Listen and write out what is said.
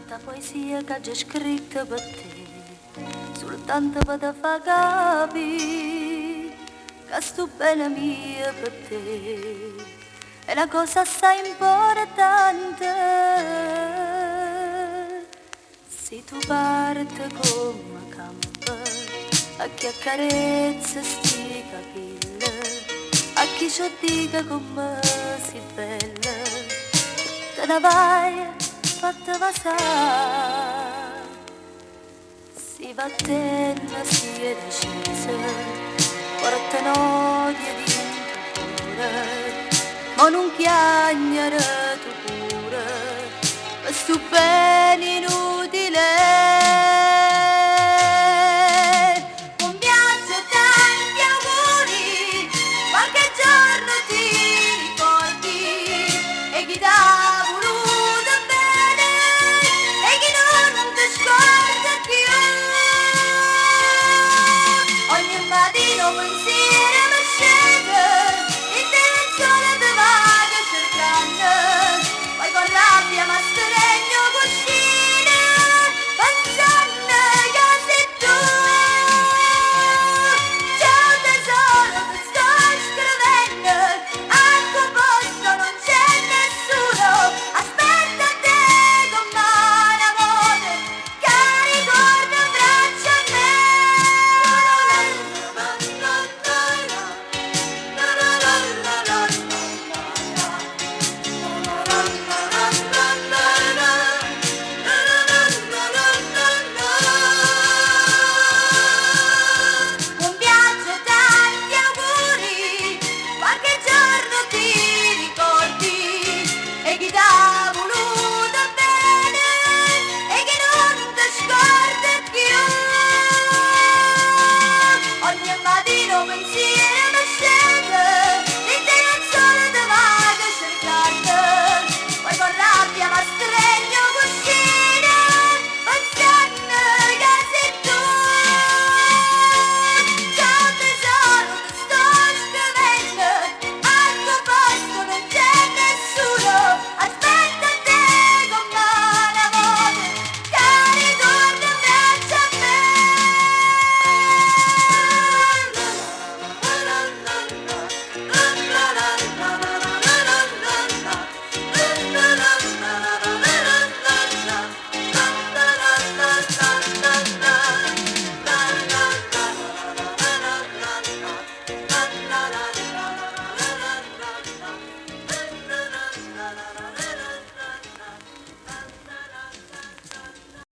tanta poesia che già scritta per te, soltanto per te fa capire che sto bene mia per te è la cosa assai importante. Se tu parti come campa, a chi accarezza sti capelli, a chi ci dica come si bella, te ne vai fatta passare. Si va tenna, si è decisa, porta noia di cuore, ma non chiagnare tu pure, sto bene